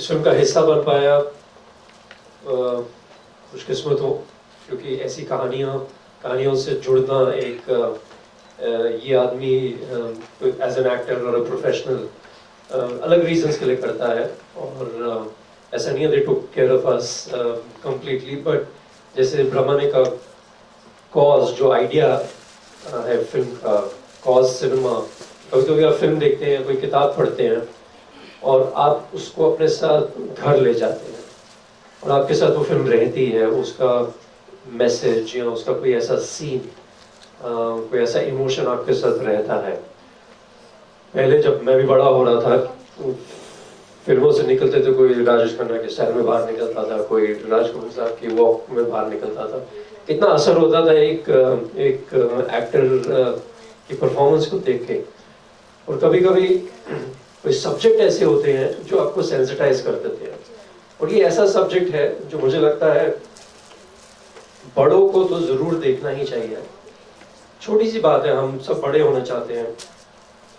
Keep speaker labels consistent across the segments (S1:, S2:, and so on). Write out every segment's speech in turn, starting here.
S1: इस फिल्म का हिस्सा बन पाया, खुशकिस्मत हूँ, क्योंकि ऐसी कहानियों से जुड़ना एक ये आदमी एज एन एक्टर और प्रोफेशनल अलग रीजंस के लिए करता है। और ऐसा नहीं है they took care of us completely, but जैसे ब्रह्माने का कॉज जो आइडिया है फिल्म का, कॉज सिनेमा, कभी कभी आप फिल्म देखते हैं, कोई किताब पढ़ते हैं और आप उसको अपने साथ घर ले जाते हैं और आपके साथ वो फिल्म रहती है, उसका मैसेज या उसका कोई ऐसा सीन, कोई ऐसा इमोशन आपके साथ रहता है। पहले जब मैं भी बड़ा हो रहा था, फिल्मों से निकलते थे, कोई राजेश खन्ना के शहर में बाहर निकलता था, कोई राजकपूर साहब की वॉक में बाहर निकलता था, कितना असर होता था एक एक्टर की परफॉर्मेंस को देख के। और कभी कभी कोई सब्जेक्ट ऐसे होते हैं जो आपको सेंसिटाइज कर देते हैं, और ये ऐसा सब्जेक्ट है जो मुझे लगता है बड़ों को तो जरूर देखना ही चाहिए। छोटी सी बात है, हम सब बड़े होना चाहते हैं,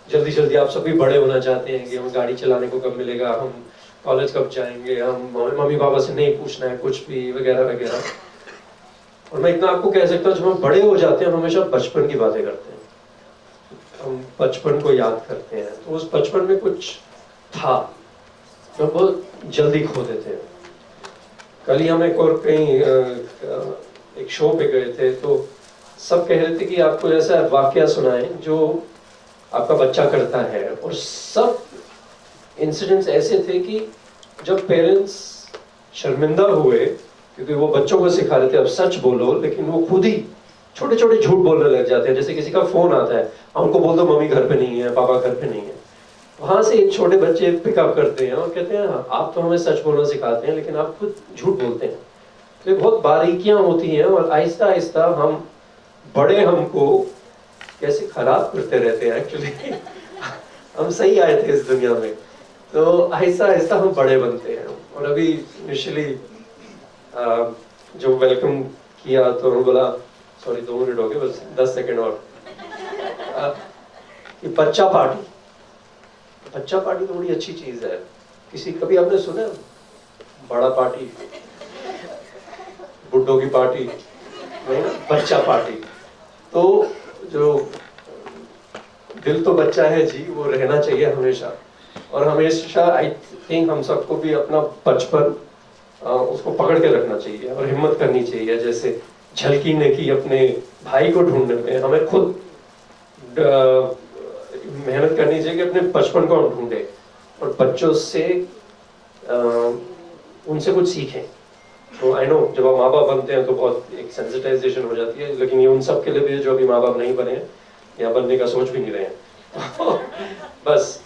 S1: जल्दी जल्दी आप सभी बड़े होना चाहते हैं कि हम गाड़ी चलाने को कब मिलेगा, हम कॉलेज कब जाएंगे, हम मम्मी पापा से नहीं पूछना है कुछ भी, वगैरह वगैरह। और मैं इतना आपको कह सकता हूँ, जब हम बड़े हो जाते हैं हम हमेशा बचपन की बातें करते हैं, हम बचपन को याद करते हैं। तो उस बचपन में कुछ था जो बहुत जल्दी खो देते हैं। कल ही हम एक और कहीं एक शो पे गए थे, तो सब कह रहे थे कि आपको ऐसा वाकया सुनाएं जो आपका बच्चा करता है, और सब इंसिडेंट्स ऐसे थे कि जब पेरेंट्स शर्मिंदा हुए क्योंकि वो बच्चों को सिखा रहे थे अब सच बोलो, लेकिन वो खुद ही छोटे छोटे झूठ बोलने लग जाते हैं। जैसे किसी का फोन आता है, उनको बोल दो मम्मी घर पे नहीं है, पापा घर पे नहीं है, वहां से एक छोटे बच्चे पिकअप करते हैं और कहते हैं आप तो हमें सच बोलना सिखाते हैं लेकिन आप खुद झूठ बोलते हैं। तो ये बहुत बारीकियां होती हैं, और आहिस्ता आहिस्ता हम बड़े हमको कैसे खराब करते रहते हैं एक्चुअली हम सही आए थे इस दुनिया में, तो आहिस्ता आहिस्ता हम बड़े बनते हैं। और अभी इनिशियली जो वेलकम किया तो उन्होंने बोला, सॉरी 2 मिनट हो गए, बस 10 सेकंड और, ये बच्चा पार्टी तो बड़ी अच्छी चीज है। कभी आपने सुना बड़ा पार्टी, बुड्ढों की पार्टी, नहीं ना, बच्चा पार्टी। तो जो दिल तो बच्चा है जी, वो रहना चाहिए हमेशा। और हमेशा आई थिंक हम सबको भी अपना बचपन उसको पकड़ के रखना चाहिए और हिम्मत करनी चाहिए। जैसे झलकी ने की अपने भाई को ढूंढने में, हमें खुद मेहनत करनी चाहिए कि अपने बचपन को हम ढूंढे और बच्चों से उनसे कुछ सीखें। तो आई नो जब आप माँ बाप बनते हैं तो बहुत एक सेंसिटाइजेशन हो जाती है, लेकिन ये उन सब के लिए भी जो अभी माँ बाप नहीं बने हैं या बनने का सोच भी नहीं रहे हैं बस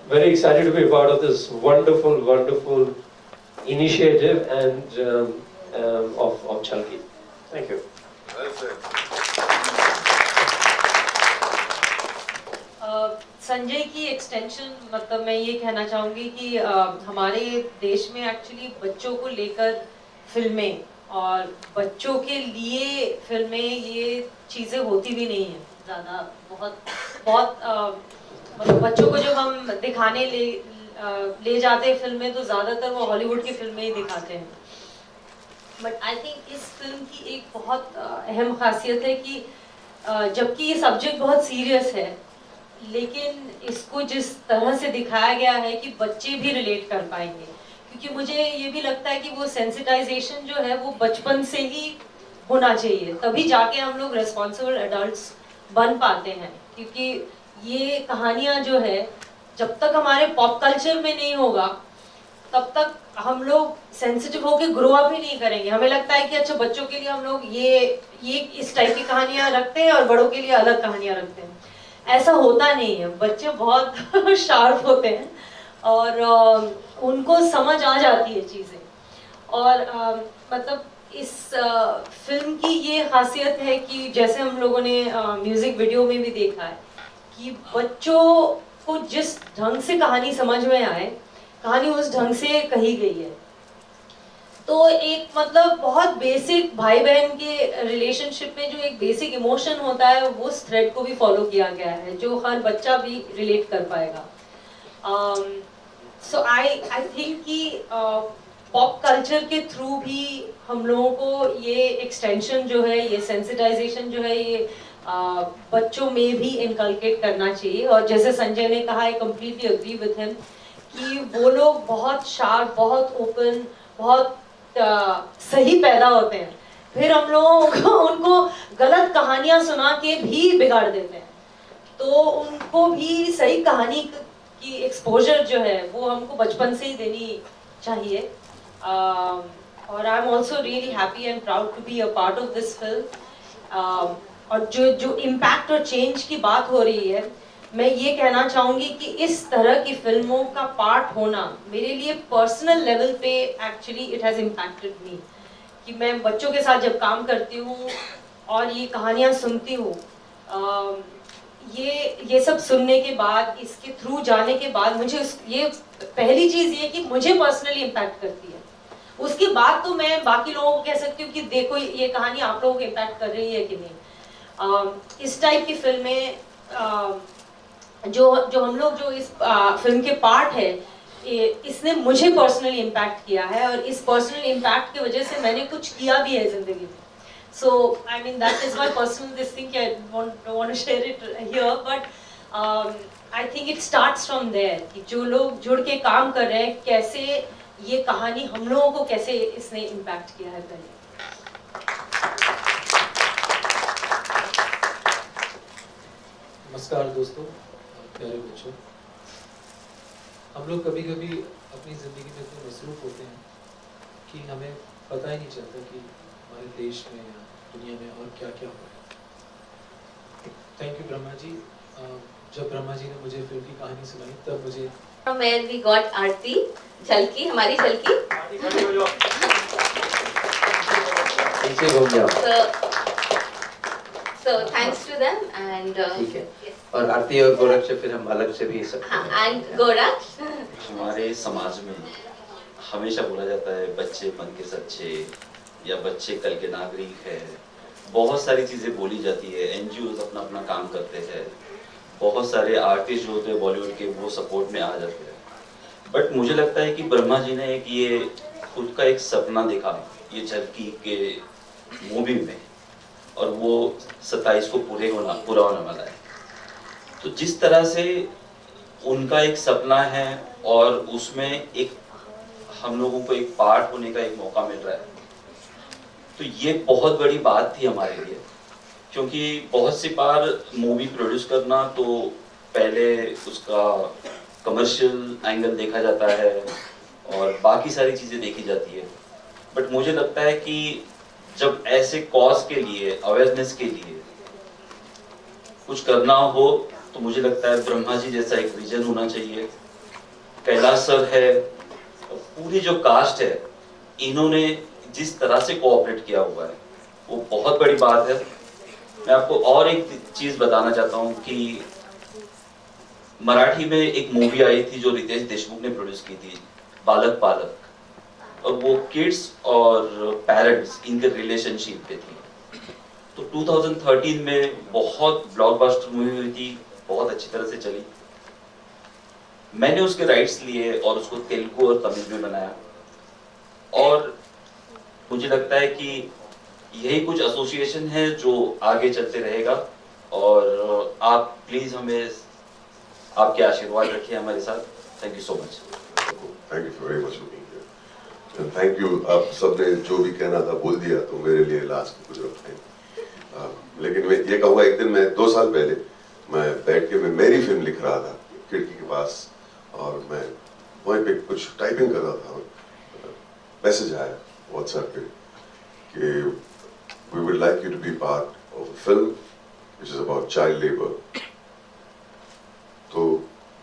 S1: very excited to be a part of this wonderful initiative and of Chalki. Thank you. Well said.
S2: Sanjay की एक्सटेंशन, मतलब मैं ये कहना चाहूँगी कि हमारे देश में एक्चुअली बच्चों को लेकर फिल्में और बच्चों के लिए फिल्में, ये चीज़ें होती भी नहीं हैं ज़्यादा। बहुत मतलब बच्चों को जब हम दिखाने ले जाते हैं फिल्में, तो ज़्यादातर वो हॉलीवुड की फिल्में ही दिखाते हैं। बट आई थिंक इस फिल्म की एक बहुत अहम खासियत है कि जबकि ये सब्जेक्ट बहुत सीरियस है, लेकिन इसको जिस तरह से दिखाया गया है कि बच्चे भी रिलेट कर पाएंगे। क्योंकि मुझे ये भी लगता है कि वो सेंसिटाइजेशन जो है वो बचपन से ही होना चाहिए, तभी जाके हम लोग रिस्पॉन्सिबल एडल्ट्स बन पाते हैं। क्योंकि ये कहानियाँ जो है जब तक हमारे पॉप कल्चर में नहीं होगा तब तक हम लोग सेंसिटिव होके ग्रो अप ही नहीं करेंगे। हमें लगता है कि अच्छा बच्चों के लिए हम लोग ये इस टाइप की कहानियाँ रखते हैं और बड़ों के लिए अलग कहानियाँ रखते हैं। ऐसा होता नहीं है, बच्चे बहुत शार्प होते हैं और उनको समझ आ जाती है चीज़ें। और मतलब इस फिल्म की ये खासियत है कि जैसे हम लोगों ने म्यूजिक वीडियो में भी देखा है कि बच्चों को जिस ढंग से कहानी समझ में आए, कहानी उस ढंग से कही गई है। तो एक मतलब बहुत बेसिक भाई बहन के रिलेशनशिप में जो एक बेसिक इमोशन होता है, वो उस थ्रेड को भी फॉलो किया गया है, जो हर बच्चा भी रिलेट कर पाएगा। सो आई थिंक कि पॉप कल्चर के थ्रू भी हम लोगों को ये एक्सटेंशन जो है, ये सेंसिटाइजेशन जो है, ये बच्चों में भी इनकलकेट करना चाहिए। और जैसे संजय ने कहा, I completely agree with him कि वो लोग बहुत शार्प, बहुत ओपन, बहुत सही पैदा होते हैं, फिर हम लोग उनको गलत कहानियां सुना के भी बिगाड़ देते हैं। तो उनको भी सही कहानी की एक्सपोजर जो है वो हमको बचपन से ही देनी चाहिए। और I am also really happy and proud to be a part of this film. और जो इम्पैक्ट और चेंज की बात हो रही है, मैं ये कहना चाहूंगी कि इस तरह की फिल्मों का पार्ट होना मेरे लिए पर्सनल लेवल पे actually it has impacted me. कि मैं बच्चों के साथ जब काम करती हूँ और ये कहानियाँ सुनती हूँ, ये सब सुनने के बाद, इसके थ्रू जाने के बाद, मुझे ये पहली चीज ये कि मुझे पर्सनली इम्पैक्ट करती है। उसके बाद तो मैं बाकी लोगों को कह सकती हूँ कि देखो ये कहानी आप लोगों को इम्पैक्ट कर रही है कि नहीं। इस टाइप की फिल्में जो हम लोग जो इस फिल्म के पार्ट है, इसने मुझे पर्सनली इम्पैक्ट किया है, और इस पर्सनल इम्पैक्ट की वजह से मैंने कुछ किया भी है जिंदगी में। So I mean that is my personal this thing. I don't want to share it here, but I think it starts from there. कि जो लोग जुड़ के काम कर रहे हैं, कैसे ये कहानी हम लोगों को कैसे इसने इम्पैक्ट किया है पहले।
S3: नमस्कार दोस्तों, प्यारे बच्चों। हम लोग कभी कभी अपनी ज़िंदगी में इतने मसरूफ़ होते हैं कि हमें पता ही नहीं चलता कि हमारे देश में या दुनिया में और क्या क्या हो रहा है। Thank you Brahma ji. जब ब्रह्मा जी ने मुझे फिल्म की कहानी सुनाई तब मुझे
S4: From where we got आरती, झलकी, हमारी झलकी। So thanks to them and
S5: ठीक है। और आरती और गोरख से फिर हम अलग से भी सकते
S4: हाँ,
S5: हैं।
S4: and गोरख।
S6: हमारे समाज में हमेशा बोला जाता है बच्चे मन के सच्चे, या बच्चे कल के नागरिक है। बहुत सारी चीज़ें बोली जाती है, एनजीओज अपना अपना काम करते हैं, बहुत सारे आर्टिस्ट जो होते हैं बॉलीवुड के वो सपोर्ट में आ जाते हैं। बट मुझे लगता है कि ब्रह्मा जी ने एक ये खुद का एक सपना देखा ये झलकी के मूवी में, और वो 27 को पूरा होने वाला है। तो जिस तरह से उनका एक सपना है और उसमें एक हम लोगों को एक पार्ट होने का एक मौका मिल रहा है, तो ये बहुत बड़ी बात थी हमारे लिए। क्योंकि बहुत सी बार मूवी प्रोड्यूस करना तो पहले उसका कमर्शियल एंगल देखा जाता है और बाकी सारी चीज़ें देखी जाती है। बट मुझे लगता है कि जब ऐसे कॉज के लिए, अवेयरनेस के लिए कुछ करना हो, तो मुझे लगता है ब्रह्मा जी जैसा एक विजन होना चाहिए। कैलाश सर है, पूरी जो कास्ट है, इन्होंने जिस तरह से कोऑपरेट किया हुआ है वो बहुत बड़ी बात है। मैं आपको और एक चीज बताना चाहता हूँ कि मराठी में एक मूवी आई थी जो रितेश देशमुख ने प्रोड्यूस की थी, बालक पालक, और वो किड्स और पेरेंट्स इनके रिलेशनशिप पे थी। तो 2013 में बहुत ब्लॉकबस्टर मूवी हुई थी, बहुत अच्छी तरह से चली। मैंने उसके राइट्स लिए और उसको तेलुगु और तमिल में बनाया, और मुझे लगता है कि यही कुछ एसोसिएशन है जो आगे चलते रहेगा। और आप प्लीज हमें आपके आशीर्वाद रखिए हमारे साथ। Thank you so much.
S7: Thank you very much for thank you. आप सबने जो भी कहना था बोल दिया, तो मेरे लिए लास्ट की कुछ रखें। लेकिन मैं ये कहूँगा, एक दिन मैं 2 साल पहले मैं बैठ के मैं मेरी फिल्म लिख रहा था खिड़की के पास, और मैं वहीं पे कुछ टाइपिंग कर रहा था। मैसेज आया व्हाट्सएप पे कि we would like you to be part of a film which is about child labour. तो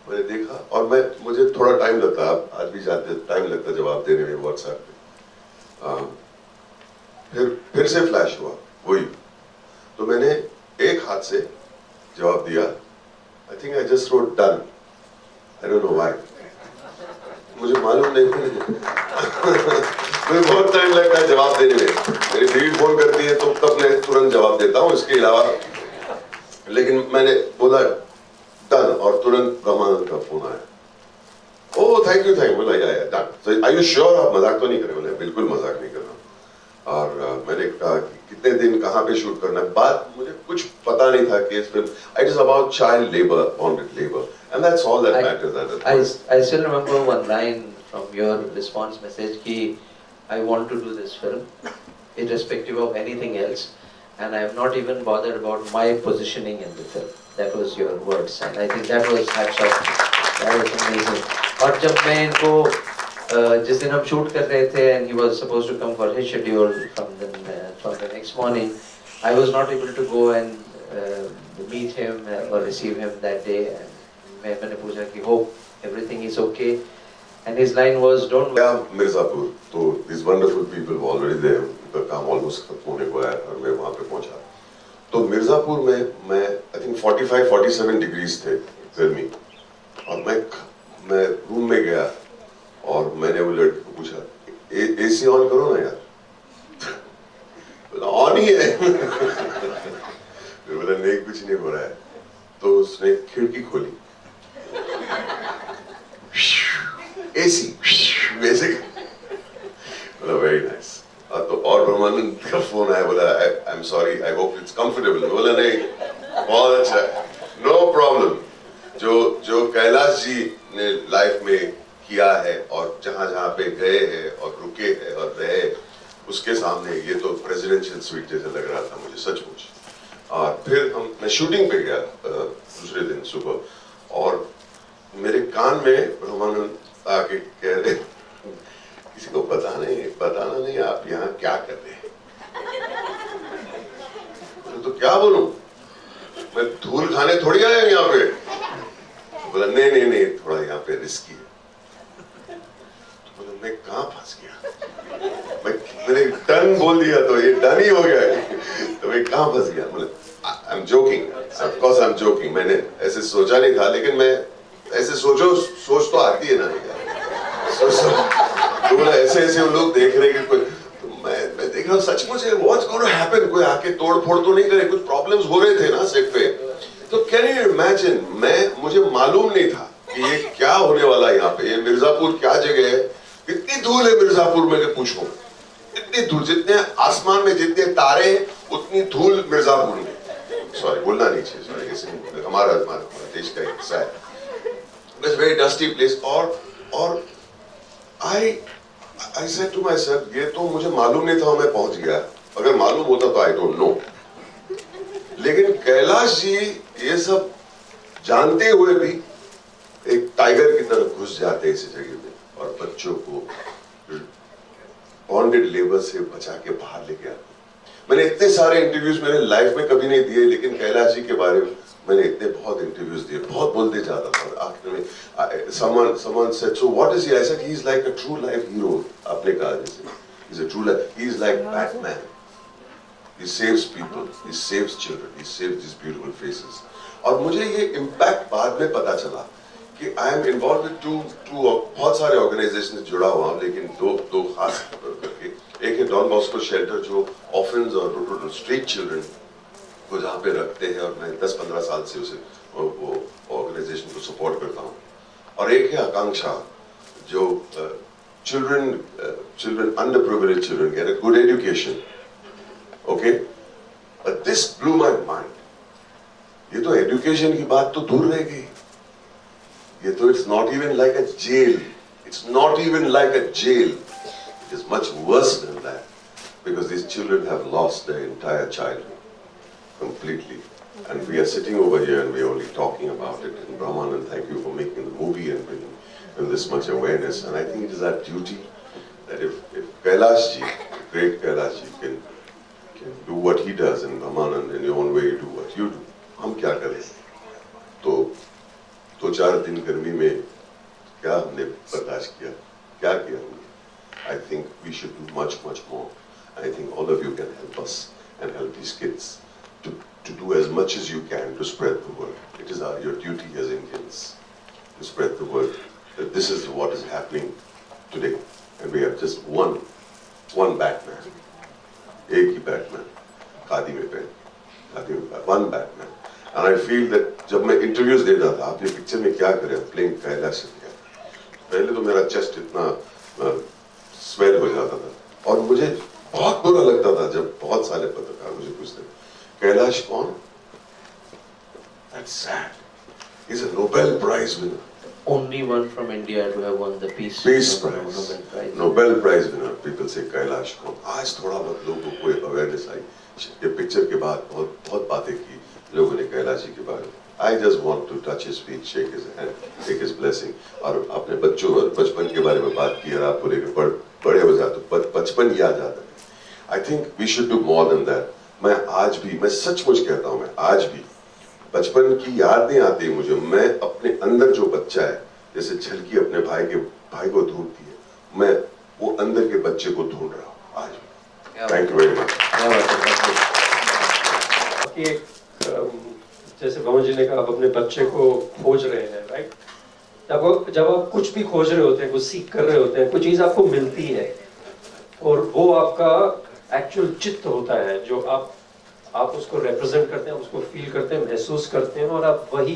S7: मैंने देखा, और मुझे थोड़ा टाइम लगता, आज भी जाते टाइम लगता जवाब देने में व्हाट्सएप पे। फिर से फ्लैश हुआ वही, तो मैंने एक हाथ से जवाब दिया। I think I just road done, I don't know why, मुझे मालूम नहीं। मुझे बहुत टाइम लगता है जवाब देने में। मेरी बीवी फोन करती है तो तब मैं तुरंत जवाब देता हूँ, इसके अलावा। लेकिन मैंने बोला डन, और तुरंत ब्रह्मानंद का फोन आया। ओह थैंक यू बोला या आर यू श्योर? आप मजाक तो नहीं कर रहे? बोले बिल्कुल मजाक नहीं कर रहा। और मैंने कहा कि कितने दिन कहाँ पे शूट करना है। बात मुझे कुछ पता नहीं था कि इस film it is about child labour, bonded labour, and that's all that matters.
S5: I still remember one line from your response message कि I want to do this film, irrespective of anything else, and I am not even bothered about my positioning in the film. That was your words, and I think that was hats off. That was amazing. और जब मैं इनको जिस दिन हम shoot कर रहे थे and he was supposed to come for his schedule from the next morning, I was not able to go and meet him or receive him that day. And मैंने पूछा कि hope everything is okay, and his line was don't.
S7: गया मिर्जापुर, तो these wonderful people were already there. उनका काम almost खत्म होने को आया और मैं वहाँ पे पहुँचा। तो मिर्जापुर में मैं आई थिंक 45-47 डिग्रीज थे गर्मी, और मैं रूम में गया और मैंने वो लड़के को पूछा एसी ऑन करो ना यार। ऑन ही है। फिर बोला नहीं कुछ नहीं हो रहा है। तो उसने खिड़की खोली, एसी वैसे, वेरी नाइस। तो और ब्रह्मानंद का फोन आया, बोला I am sorry, I hope it's comfortable. बोला नहीं बहुत अच्छा है, नो प्रॉब्लम। जो कैलाश जी ने लाइफ में किया है और जहां जहां पे गए हैं और रुके हैं और रहे, उसके सामने ये तो प्रेसिडेंशियल स्वीट जैसा लग रहा था मुझे सचमुच। और फिर मैं शूटिंग पे गया दूसरे दिन सुबह, और मेरे कान में ब्रह्मानंद आके कह रहे किसी को बताना नहीं आप यहाँ क्या कर रहे हैं। तो क्या बोलूं, मैं धूल खाने थोड़ी आया यहाँ पे। बोला नहीं थोड़ा यहाँ पे रिस्की है। तो बोला मैं कहाँ फंस गया, मैंने डन बोल दिया तो ये डन ही हो गया है। तो मैं कहाँ फंस गया। बोला I am joking, of course I am joking. मैंने ऐसे सोचा नहीं था, लेकिन मैं ऐसे सोच तो आती है ना तो बोला ऐसे लोग देख रहे हैं कि कोई, तो मैं देख रहा हूँ सचमुच है व्हाट्स गोइंग टू हैपन। कोई आके तोड़ फोड़ तो नहीं करे, कुछ प्रॉब्लम्स हो रहे थे ना सेट पे। तो कैन यू इमेजिन, मुझे मालूम नहीं था कि ये क्या होने वाला है यहाँ पे। ये मिर्जापुर क्या जगह है, कितनी धूल है मिर्जापुर में कि पूछो, इतनी धूल, जितने आसमान में जितने तारे हैं उतनी धूल मिर्जापुर में। सॉरी बोलना नहीं चाहिए, सॉरी, हमारा देश का हिस्सा है। It's a very dusty place, और I said to myself, ये तो मुझे मालूम नहीं था मैं पहुंच गया। अगर मालूम होता तो I don't know। लेकिन कैलाश जी ये सब जानते हुए भी एक टाइगर की तरह घुस जाते हैं इस जगह में, और बच्चों को बॉन्डेड लेबर से बचा के बाहर लेके आते। मैंने इतने सारे इंटरव्यूज मेरे लाइफ में कभी नहीं दिए, लेकिन कैलाश जी के बारे में मैंने इतने बहुत इंटरव्यूज दिए, बहुत बोलते जाता था। आखिर में someone said, so what is he? I said he is like a true life hero। आपने कहा जैसे he is a true life, he is like Batman। He saves people, he saves children, he saves these beautiful faces। और मुझे ये impact बाद में पता चला कि I am involved with two बहुत सारे ऑर्गेनाइजेशन जुड़ा हुआ, लेकिन दो खास करके, एक है डॉन बॉस्को शेल्टर जो ऑर्फन्स और स्ट्रीट चिल्ड्रन को जहाँ पे रखते हैं, और मैं 10-15 साल से उसे वो ऑर्गेनाइजेशन को सपोर्ट करता हूँ। और एक है आकांक्षा जो children underprivileged children get a good education, okay, but this blew my mind। ये तो एजुकेशन की बात तो दूर रह गई, ये तो it's not even like a jail, it's not even like a jail, it is much worse than that, because these children have lost their entire childhood completely, and we are sitting over here and we are only talking about it। And Brahmanand, thank you for making the movie and bringing this much awareness, and I think it is our duty that if Kailash ji, the great Kailash ji, can do what he does, and Brahmanand in your own way you do what you do, हम क्या करें? तो 2-4 दिन गर्मी में क्या हमने बर्दाश्त किया, क्या किया हमने? I think we should do much more, and I think all of you can help us and help these kids to do as much as you can to spread the word. It is your duty as Indians to spread the word that this is what is happening today, and we have just one Batman, एक ही Batman, khadi में पहन, one Batman। And I feel that जब मैं interviews देता था, आप ये picture में क्या करें, playing कैलाश, पहले तो मेरा चेस्ट इतना स्वेल हो जाता था और मुझे बहुत बुरा लगता था जब बहुत सारे पत्रकार मुझे पूछते कैलाश कौन? That's sad. He's a Nobel Prize winner.
S5: Only one from India to have won the Peace
S7: Peace
S5: Nobel
S7: Prize.
S5: Prize.
S7: Nobel Prize winner. People say Kailash कौन? आज थोड़ा बहुत लोगों को अवेयरनेस आई। ये पिक्चर के बाद बहुत बातें की लोगों ने कैलाश जी के बारे में। I just want to touch his feet, shake his hand, take his blessing. और अपने बच्चों और बचपन के बारे में बात की और आपको लेकर बड़े हो जाते तो बचपन याद आता है। I think we should do more than that. मैं आज भी, मैं सचमुच कहता हूँ, मैं आज भी बचपन की याद नहीं आती मुझे। मैं अपने अंदर जो बच्चा है, जैसे झलकी अपने भाई को ढूंढती है, मैं वो अंदर के बच्चे को ढूंढ रहा हूँ आज भी। Thank you very much.
S1: जैसे भवन जी ने कहा, आप अपने बच्चे को खोज रहे हैं, राइट? जब आप कुछ भी खोज रहे होते हैं, कुछ सीख कर रहे होते हैं, कुछ चीज आपको मिलती है और वो आपका एक्चुअल चित्त होता है, जो आप उसको रिप्रेजेंट करते हैं, उसको फील करते हैं, महसूस करते हैं और आप वही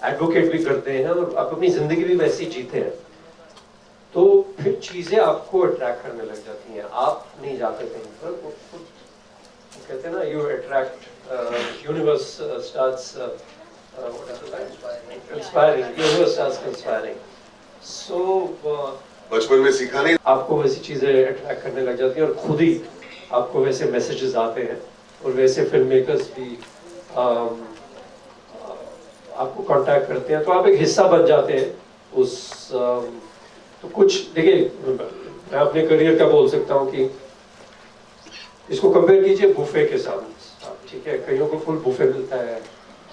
S1: एडवोकेट भी करते हैं और आप अपनी जिंदगी भी वैसी जीते हैं, तो फिर चीजें आपको अट्रैक्ट करने लग जाती हैं। आप नहीं जाते कहीं पर, वो कहते हैं ना, you attract, universe starts conspiring, universe starts conspiring. So
S7: बचपन में सीखा नहीं,
S1: आपको वैसी चीजें अट्रैक्ट करने लग जाती हैं और खुद ही आपको वैसे मैसेजेस आते हैं और वैसे फिल्म मेकर्स भी आपको कांटेक्ट करते हैं, तो आप एक हिस्सा बन जाते हैं उस तो कुछ देखिए, मैं अपने करियर का बोल सकता हूँ कि इसको कंपेयर कीजिए बुफे के साथ, ठीक है? कईयों को फुल बुफे मिलता है,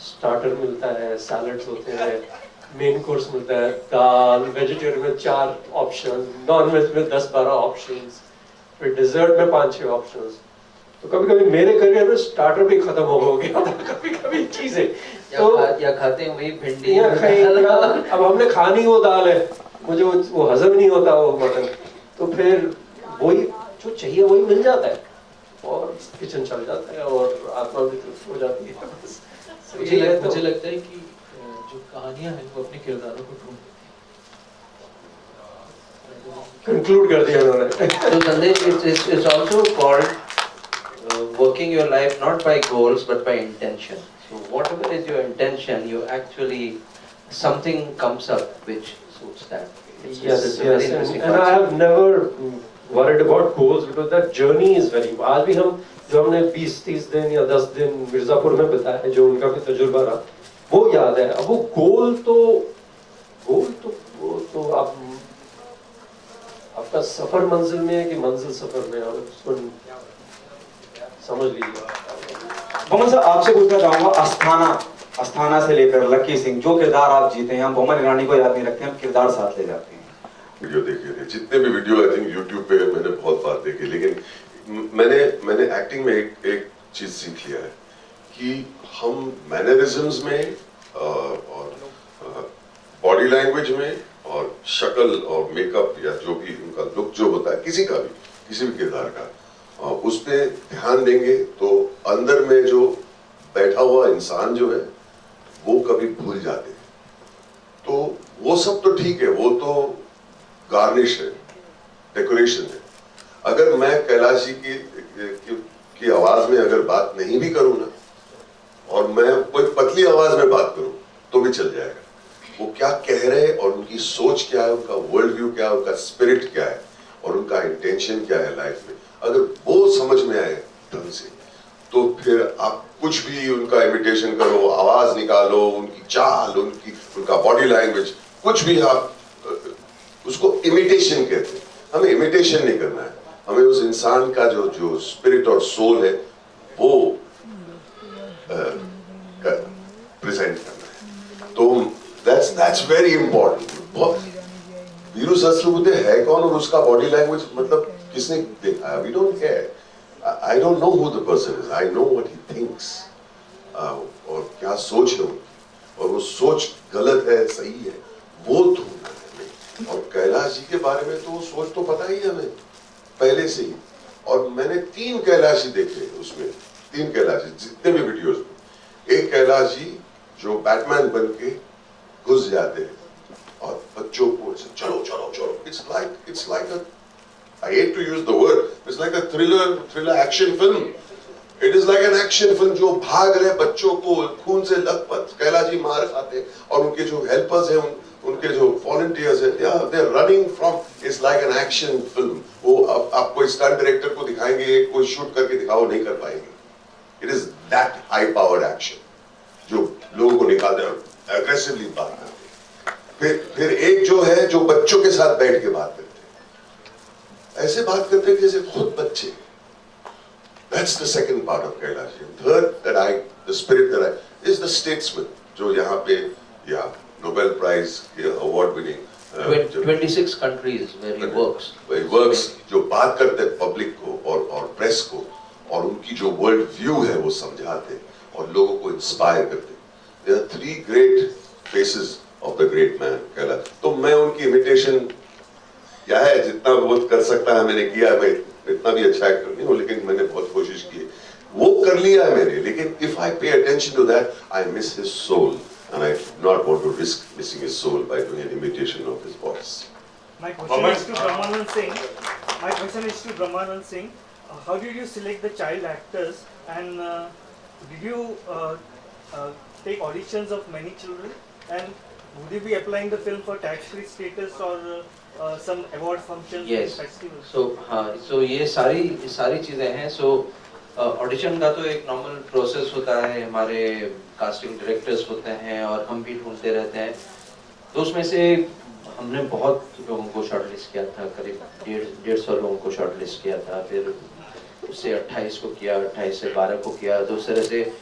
S1: स्टार्टर मिलता है, सैलड्स होते हैं, मेन कोर्स मिलता है, दाल, वेजिटेरियन में 4 ऑप्शन, नॉन वेज में 10-12 ऑप्शंस, फिर डिजर्ट में 5-6 ऑप्शंस। तो कभी-कभी मेरे करियर में स्टार्टर भी खत्म हो गया था, कभी-कभी चीजें
S5: या खाते हैं वही भिंडी,
S1: अब हमने खानी वो दाल है, मुझे वो हजम नहीं होता वो मटन, तो फिर वही जो चाहिए वही मिल जाता है और किचन चल जाता है और आत्मा भी तृप्त हो जाती है। बस
S3: मुझे लगता है कि जो कहानियां हैं वो अपने किरदारों को ढूंढती
S1: कंक्लूड कर दिया उन्होंने।
S5: So Sandesh, it's also called working your life not by goals but by intention. So whatever is your intention, you actually something comes up which suits that.
S1: Yes,
S5: It's a very
S1: yes,
S5: interesting
S1: and I have never worried about goals because that journey is very. आज भी हम जो हमने 20-30 दिन या 10 दिन मिर्जापुर में बिताए, जो उनका भी तजुर्बा रहा, वो याद है। अब वो गोल तो आप आपका सफर मंजिल में है कि मंजिल सफर में, और उसको समझ लीजिए।
S8: बोमन साहब, आपसे पूछना चाहूंगा, अस्थाना से लेकर लकी सिंह, जो किरदार आप जीते हैं, हम बोमन ईरानी को याद नहीं रखते, हम किरदार साथ ले जाते हैं।
S7: वीडियो देखे थे, जितने भी वीडियो आई थिंक यूट्यूब पे मैंने बहुत बार देखे, लेकिन मैंने एक्टिंग में एक चीज सीख लिया है कि हम मैनरिज्म्स में और बॉडी लैंग्वेज में और शक्ल और मेकअप या जो भी उनका लुक जो होता है किसी भी किरदार का, उस पे ध्यान देंगे तो अंदर में जो बैठा हुआ इंसान जो है वो कभी भूल जाते हैं। तो वो सब तो ठीक है, वो तो गार्निश है, डेकोरेशन है। अगर मैं कैलाश जी की आवाज में अगर बात नहीं भी करूं ना, और मैं कोई पतली आवाज में बात करूं तो भी चल जाएगा। वो क्या कह रहे हैं और उनकी सोच क्या है, उनका वर्ल्ड व्यू क्या है, उनका स्पिरिट क्या है और उनका इंटेंशन क्या है लाइफ में, अगर वो समझ में आए ढंग से, तो फिर आप कुछ भी उनका इमिटेशन करो, आवाज निकालो, उनकी चाल, उनका बॉडी लैंग्वेज, कुछ भी आप उसको इमिटेशन कहते हैं। हमें इमिटेशन नहीं करना है, हमें उस इंसान का जो स्पिरिट और सोल है वो प्रेजेंट करना है। तो that's very important। Veeru Sahasrabuddhe है कौन और उसका बॉडी लैंग्वेज मतलब किसने देखा? We don't care. I don't know who the person is, I know what he thinks, और क्या सोच है उनकी, और वो सोच गलत है सही है वो ढूंढना है हमें। और कैलाश जी के बारे में तो वो सोच तो पता ही है हमें पहले से ही, और मैंने 3 कैलाश जी देखे उसमें, 3 कैलाश जी जितने भी वीडियोस में। एक कैलाश जी जो बैटमैन बन के घुस जाते हैं और बच्चों को ऐसे चलो चलो चलो, it's like a, I hate to use the word, it's like a thriller action film. It is like an action film जो भाग रहे बच्चों को खून से लथपथ, कैला जी मार खाते, और उनके जो हेल्पर्स हैं, उनके जो वॉलंटियर्स हैं, they are running from, it's like an action film. वो आप कोई स्टंट डायरेक्टर को दिखाएंगे, कोई शूट करके दिखाओ, नहीं कर पाएंगे. It is that high powered action जो लोगों को निकालते हैं, aggressively बात करते. फिर एक जो है जो बच्चों के साथ बैठ के बात करते हैं, ऐसे बात करते हैं जैसे खुद बच्चे. That's the second part of Kailash. Third, the spirit that is the statesman, जो यहाँ पे या Nobel Prize award winning
S5: 26 countries where he works.
S7: Where he works, जो बात करते हैं पब्लिक को और प्रेस को, और उनकी जो वर्ल्ड व्यू है वो समझाते और लोगों को इंस्पायर करते. There are 3 great faces of the great man Kailash. तो मैं उनकी इमिटेशन क्या है, जितना वो कर सकता है मैंने किया. मैं इतना भी अच्छा एक्टर नहीं हूँ, लेकिन मैंने बहुत कोशिश की. वो कर लिया है मैंने, लेकिन if I pay attention to that, I miss his soul, and I do not want to risk missing his soul by doing an imitation of his voice.
S9: My question is to Brahmanand Singh. My question is to Brahmanand Singh. How did you select the child actors, and did you take auditions of many children, and would you be applying the film for tax-free status or some award functions
S5: Yes.
S9: and festivals?
S5: So हाँ, so ये सारी चीजें हैं. So audition का तो एक normal process होता है, हमारे कास्टिंग डायरेक्टर्स होते हैं और हम भी ढूंढते रहते हैं. तो उसमें से हमने बहुत लोगों को शॉर्टलिस्ट किया था, करीब 150 लोगों को शॉर्टलिस्ट किया था. फिर उससे 28 को किया, 28 से 12 को किया. तो उस तरह से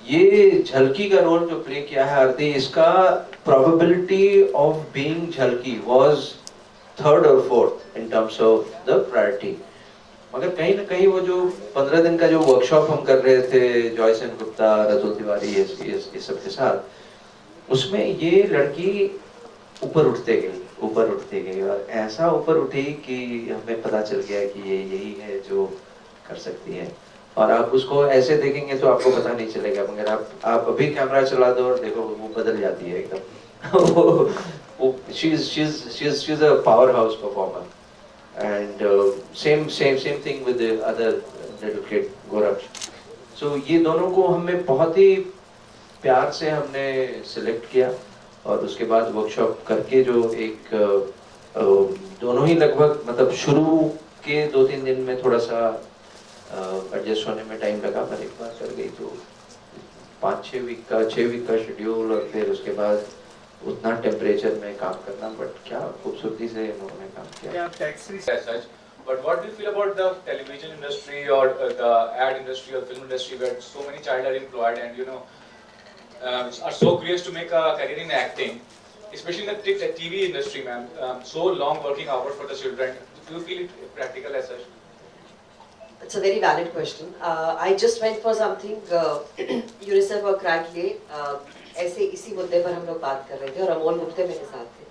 S5: ये झलकी का रोल जो प्ले किया है आरती, इसका probability of being Jhalki was 3rd or 4th in terms of the priority. मगर कहीं ना कहीं वो जो 15 दिन का जो वर्कशॉप हम कर रहे थे जॉय सेन गुप्ता, रजो तिवारी, ये सब के साथ, उसमें ये लड़की ऊपर उठते गई और ऐसा ऊपर उठी कि हमें पता चल गया कि ये यही है जो कर सकती है. और आप उसको ऐसे देखेंगे तो आपको पता नहीं चलेगा, मगर आप अभी कैमरा चला दो और देखो वो बदल जाती है एकदम. she's a powerhouse performer. And same thing with the other little kid Gaurav. So ये दोनों को हमें बहुत ही प्यार से हमने सिलेक्ट किया और उसके बाद वर्कशॉप करके जो एक दोनों ही लगभग मतलब शुरू के 2-3 दिन में थोड़ा सा एडजस्ट होने में टाइम लगा, पर एक बार कर गई तो 6 वीक का शेड्यूल और फिर उसके बाद उतना टेम्परेचर में काम करना. बट क्या खूबसूरती से उन्होंने काम किया.
S9: Tax-free
S10: as such. But what do you feel about the television industry or the ad industry or film industry where so many child are employed and are so curious to make a career in acting, especially in the TV industry, ma'am? So long working hours for the children. Do you feel it practical as such?
S11: It's a very valid question. I just went for something UNICEF और CRAC के ऐसे इसी मुद्दे पर हम लोग बात कर रहे थे और अमोल गुप्ते मेरे साथ थे.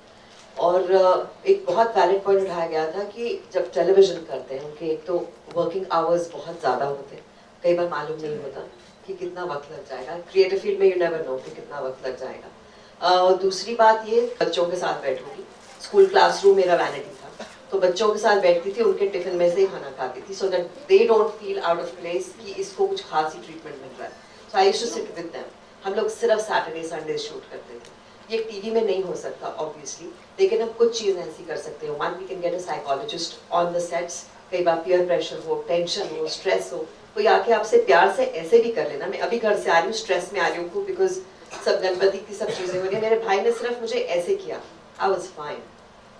S11: और एक बहुत वैलिड पॉइंट उठाया गया था कि जब टेलीविजन करते हैं उनके एक तो वर्किंग आवर्स बहुत ज़्यादा होते हैं, कई बार मालूम नहीं होता कि कितना वक्त लग जाएगा. क्रिएटिव फील्ड में यू नेवर नो कि कितना वक्त लग जाएगा. दूसरी बात ये, बच्चों के साथ बैठूंगी. स्कूल क्लासरूम मेरा वैनिटी था, तो बच्चों के साथ बैठती थी, उनके टिफिन में से ही खाना खाती थी, so that they don't feel out of place कि इसको कुछ खास ही ट्रीटमेंट मिल रहा है. So I used to sit with them. हम लोग सिर्फ सैटरडे संडे शूट करते थे. ये टीवी में नहीं हो सकता ऑब्वियसली, लेकिन हम कुछ चीज़ें ऐसी कर सकते हो. One, we can get a psychologist on the sets. कई बार पीयर प्रेशर हो, टेंशन हो, स्ट्रेस हो, कोई आके आपसे प्यार से ऐसे भी कर लेना. मैं अभी घर से आ रही हूँ, स्ट्रेस में आ रही हूँ बिकॉज सब गणपति की सब चीज़ें हो रही है. मेरे भाई ने सिर्फ मुझे ऐसे किया, आई वॉज फाइन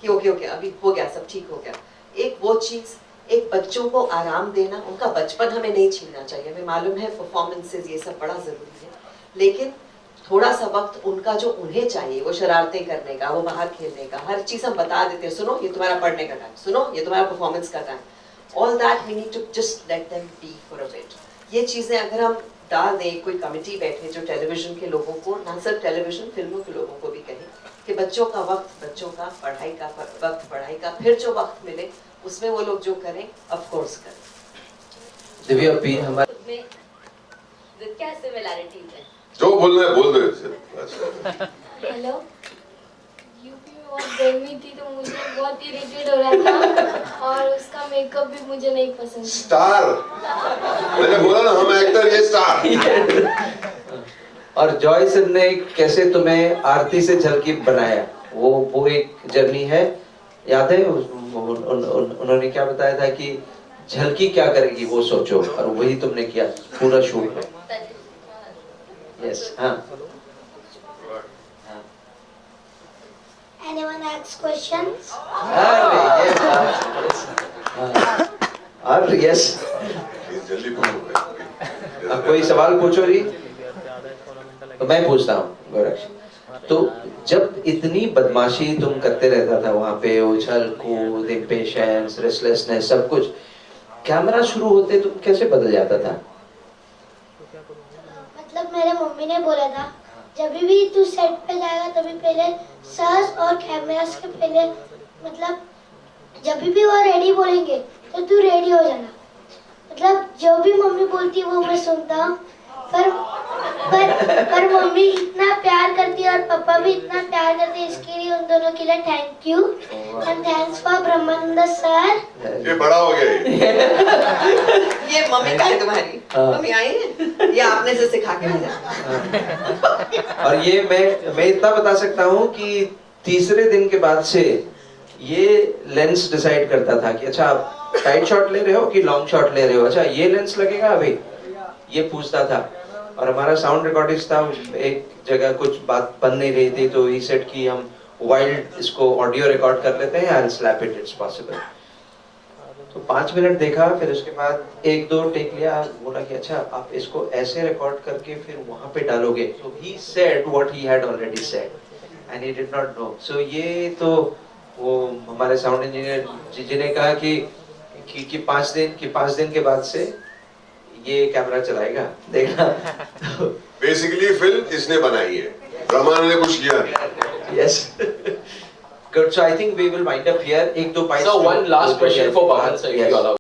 S11: कि ओके अभी हो गया, सब ठीक हो गया. एक वो चीज़, एक बच्चों को आराम देना, उनका बचपन हमें नहीं छीनना चाहिए. हमें मालूम है परफॉर्मेंसेज ये सब बड़ा ज़रूरी है, लेकिन थोड़ा सा वक्त उनका जो उन्हें चाहिए, वो शरारतें करने का, वो बाहर खेलने का, हर चीज़ हम बता देते हैं. सुनो ये तुम्हारा पढ़ने का टाइम, सुनो ये तुम्हारा परफॉर्मेंस का time. All that we need to just let them be for a bit. ये चीज़ें अगर हम डाल दें, कोई कमिटी बैठे जो टेलीविजन के लोगों को, ना सिर्फ टेलीविजन, फिल्मों के लोगों को भी कहें कि बच्चों का वक्त, बच्चों का पढ़ाई का वक्त, पढ़ाई का, फिर जो वक्त मिले उसमें वो लोग जो करें ऑफ कोर्स करें.
S5: दिव्या पी हमारे
S4: में क्या सिमिलैरिटीज है?
S7: जो बोलना है बोल दो.
S12: Hello. You बहुत इरिटेट हो रहा था और उसका मेकअप भी मुझे नहीं पसंद।
S7: स्टार, मैंने बोला ना हम एक्टर, ये स्टार।
S5: और जॉय सर ने कैसे तुम्हें आरती से झलकी बनाया, वो एक जर्नी है, याद है? उन्होंने क्या बताया था कि झलकी क्या करेगी वो सोचो, और वही तुमने किया पूरा शूट में। यस, हाँ।
S12: Anyone asks questions?
S5: और यस,
S7: जल्दी पूछो।
S5: अब कोई सवाल पूछो जी। तो मैं पूछता हूँ गोरक्ष, तो जब इतनी बदमाशी तुम करते रहता था वहाँ पे, उछल कूद, इम्पेशंस, रेस्टलेसनेस, सब कुछ, कैमरा शुरू होते तुम कैसे बदल जाता था?
S12: मतलब मेरे मम्मी ने बोला था जब भी तू सेट पे जाएगा तभी पहले सस और कैमरास के पहले, मतलब जब भी वो रेडी बोलेंगे तो तू रेडी हो जाना। मतलब जो भी मम्मी बोलती है वो मैं सुनता हूँ, पर मम्मी इतना प्यार करती है और पापा भी इतना प्यार करते हैं, इसके लिए उन दोनों के लिए thank you and thanks for Brahmanand sir.
S7: ये बड़ा हो गया
S11: ये मम्मी का है तुम्हारी? मम्मी आई है? ये आपने से सिखा के भेजा।
S5: और ये मैं इतना बता सकता हूँ कि तीसरे दिन के बाद से ये लेंस डिसाइड करता था कि अच्छा आप टाइट शॉट ले रहे हो कि लॉन्ग शॉट ले रहे हो, अच्छा ये लेंस लगेगा अभी, ये पूछता था। और हमारा साउंड रिकॉर्डिस्ट था, एक जगह कुछ बात बन नहीं रही थी तो ही सेट की हम वाइल्ड इसको ऑडियो रिकॉर्ड कर लेते हैं, I slap it, it's possible. तो 5 मिनट देखा, फिर उसके बाद 1-2 टेक लिया, बोला कि अच्छा आप इसको ऐसे रिकॉर्ड करके फिर वहां पे डालोगे। So he said what he had already said and he did not know. सो ये तो वो हमारे साउंड इंजीनियर जी ने कहा कि 5 दिन के बाद से ये कैमरा चलाएगा, देखना।
S7: बेसिकली फिल्म इसने बनाई है, ब्रह्मानंद ने कुछ किया नहीं।
S5: Yes. Good. So I think we will wind up here. 1-2 points.
S13: So one last question for Pawan sir, if you allow.